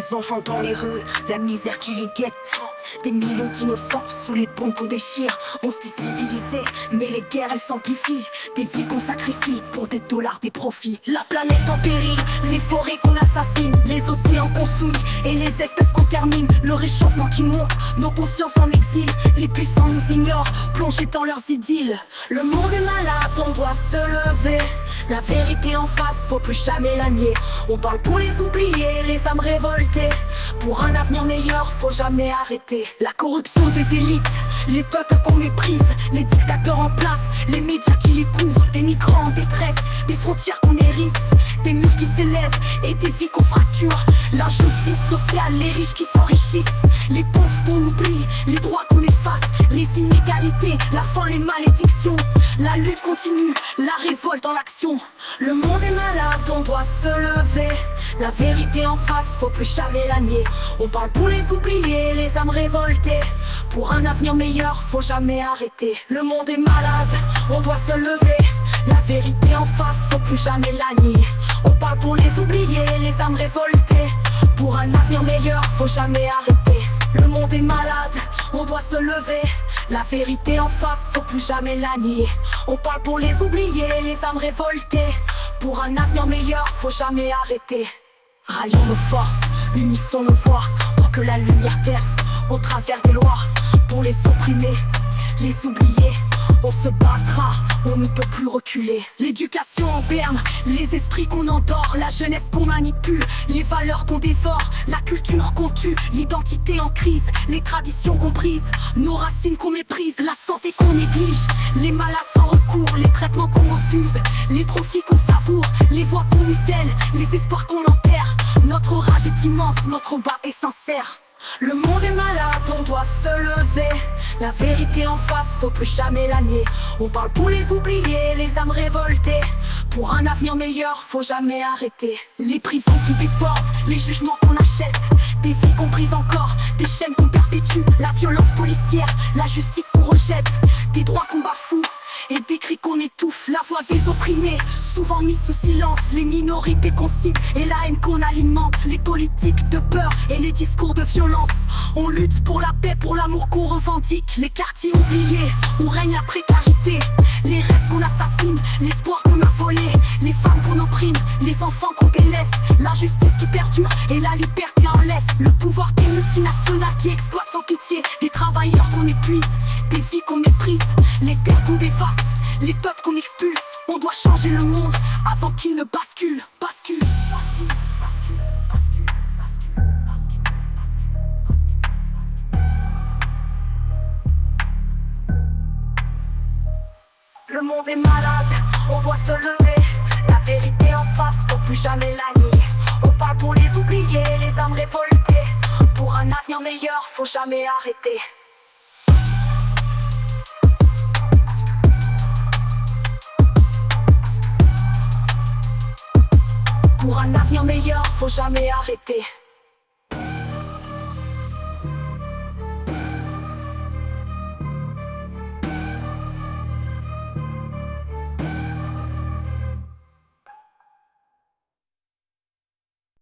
des enfants dans les rues, la misère qui les guette. Des millions d'innocents sous les bombes qu'on déchire. On se dit civilisé, mais les guerres elles s'amplifient. Des vies qu'on sacrifie pour des dollars, des profits. La planète en péril, les forêts qu'on assassine, les océans qu'on souille et les espèces qu'on termine. Le réchauffement qui monte, nos consciences en exil. Les puissants nous ignorent, plongés dans leurs idylles. Le monde est malade, on doit se lever. La vérité en face, faut plus jamais la nier. On parle pour les oublier, les âmes révoltées. Pour un avenir meilleur, faut jamais arrêter. La corruption des élites, les peuples qu'on méprise, les dictateurs en place, les médias qui les couvrent, des migrants en détresse, des frontières qu'on hérisse, des murs qui s'élèvent et des vies qu'on fracture. L'injustice sociale, les riches qui s'enrichissent, les pauvres qu'on oublie, les droits qu'on efface, les inégalités, la faim, les malédictions. La lutte continue, la révolte en action. Le monde est malade, on doit se lever. La vérité en face, faut plus jamais la nier. On parle pour les oublier, les âmes révoltées. Pour un avenir meilleur, faut jamais arrêter. Le monde est malade, on doit se lever. La vérité en face, faut plus jamais la nier. On parle pour les oublier, les âmes révoltées. Pour un avenir meilleur, faut jamais arrêter. Le monde est malade, on doit se lever. La vérité en face, faut plus jamais la nier. On parle pour les oublier, les âmes révoltées. Pour un avenir meilleur, faut jamais arrêter. Rallions nos forces, unissons nos voix, pour que la lumière perce au travers des lois. Pour les opprimer, les oublier, on se battra, on ne peut plus reculer. L'éducation en berne, les esprits qu'on endort, la jeunesse qu'on manipule, les valeurs qu'on dévore, la culture qu'on tue, l'identité en crise, les traditions qu'on brise, nos racines qu'on méprise, la santé qu'on néglige, les malades sans recours, les traitements qu'on refuse, les profits qu'on savoure, les voix qu'on muselle, les espoirs qu'on enterre. Notre rage est immense, notre combat est sincère. Le monde est malade, on doit se lever. La vérité en face, faut plus jamais la nier. On parle pour les oublier, les âmes révoltées. Pour un avenir meilleur, faut jamais arrêter. Les prisons qui déportent, les jugements qu'on achète, des vies qu'on brise encore, des chaînes qu'on perpétue, la violence policière, la justice qu'on rejette, des droits qu'on bafoue et des cris qu'on étouffe. La voix des opprimés, souvent mise sous silence, les minorités qu'on cible et la haine qu'on alimente, les politiques de peur et les discours de violence. On lutte pour la paix, pour l'amour qu'on revendique, les quartiers oubliés où règne la précarité, les rêves qu'on assassine, l'espoir qu'on a volé, les femmes qu'on opprime, les enfants qu'on délaisse, l'injustice qui perdure et la liberté en laisse. Le pouvoir des multinationales qui exploitent sans pitié, des travailleurs qu'on épuise, des vies qu'on méprise, les terres qu'on dévaste, les peuples qu'on expulse. On doit changer le monde avant qu'il ne bascule. Le monde est malade, on doit se lever. La vérité en face, faut plus jamais la nier. On parle pour les oublier, les âmes révoltées. Pour un avenir meilleur, faut jamais arrêter. Pour un avenir meilleur, faut jamais arrêter.